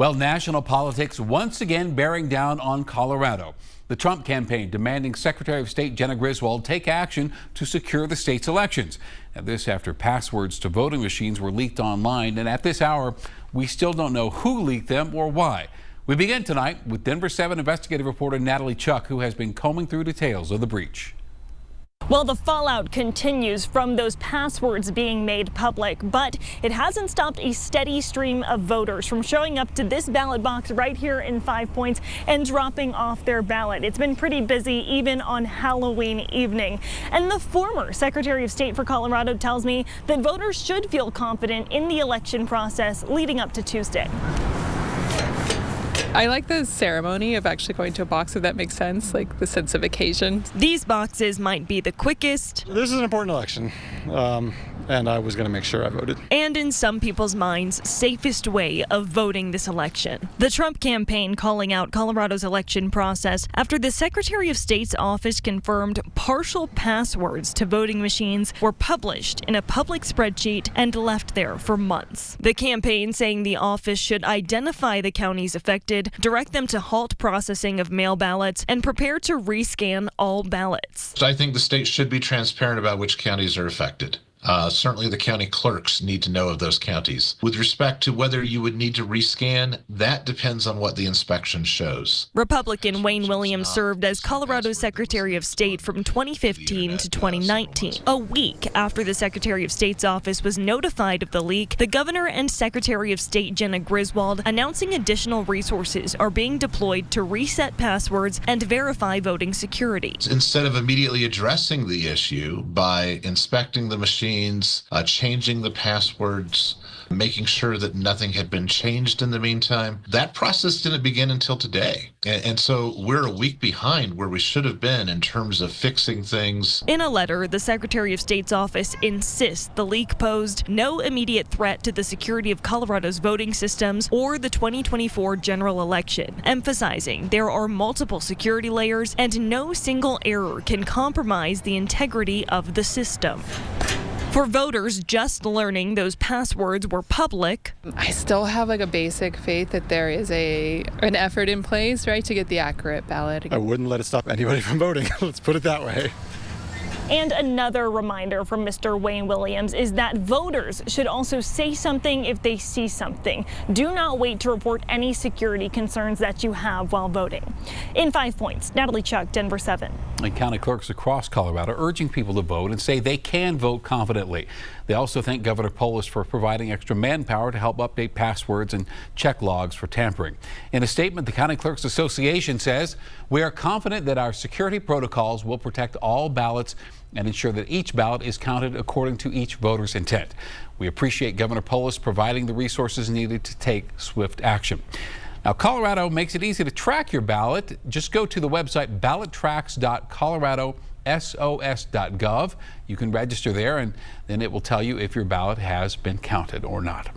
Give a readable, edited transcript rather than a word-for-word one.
Well, national politics once again bearing down on Colorado. The Trump campaign demanding Secretary of State Griswold take action to secure the state's elections. Now, this after passwords to voting machines were leaked online, and at this hour, we still don't know who leaked them or why. We begin tonight with Denver 7 investigative reporter Natalie Chuck, who has been combing through details of the breach. Well, the fallout continues from those passwords being made public, but it hasn't stopped a steady stream of voters from showing up to this ballot box right here in 5 Points and dropping off their ballot. It's been pretty busy even on Halloween evening. And the former Secretary of State for Colorado tells me that voters should feel confident in the election process leading up to Tuesday. I like the ceremony of actually going to a box, if that makes sense, like the sense of occasion. These boxes might be the quickest. This is an important election, and I was going to make sure I voted. And in some people's minds, safest way of voting this election. The Trump campaign calling out Colorado's election process after the Secretary of State's office confirmed partial passwords to voting machines were published in a public spreadsheet and left there for months. The campaign saying the office should identify the counties affected, direct them to halt processing of mail ballots, and prepare to rescan all ballots. I think the state should be transparent about which counties are affected. Certainly the county clerks need to know of those counties. With respect to whether you would need to rescan, that depends on what the inspection shows. Republican Wayne Williams served as Colorado's Secretary of State from 2015 to 2019. A week after the Secretary of State's office was notified of the leak, the Governor and Secretary of State Griswold announcing additional resources are being deployed to reset passwords and verify voting security. Instead of immediately addressing the issue by inspecting the machine, changing the passwords, making sure that nothing had been changed in the meantime. That process didn't begin until today. And so we're a week behind where we should have been in terms of fixing things. In a letter, the Secretary of State's office insists the leak posed no immediate threat to the security of Colorado's voting systems or the 2024 general election, emphasizing there are multiple security layers and no single error can compromise the integrity of the system. For voters just learning those passwords were public, I still have like a basic faith that there is an effort in place, right, to get the accurate ballot. I wouldn't let it stop anybody from voting. Let's put it that way. And another reminder from Mr. Wayne Williams is that voters should also say something if they see something. Do not wait to report any security concerns that you have while voting. In 5 Points, Natalie Chuck, Denver 7. And county clerks across Colorado urging people to vote and say they can vote confidently. They also thank Governor Polis for providing extra manpower to help update passwords and check logs for tampering. In a statement, the County Clerks Association says, "We are confident that our security protocols will protect all ballots and ensure that each ballot is counted according to each voter's intent. We appreciate Governor Polis providing the resources needed to take swift action." Now, Colorado makes it easy to track your ballot. Just go to the website ballottracks.coloradosos.gov. You can register there, and then it will tell you if your ballot has been counted or not.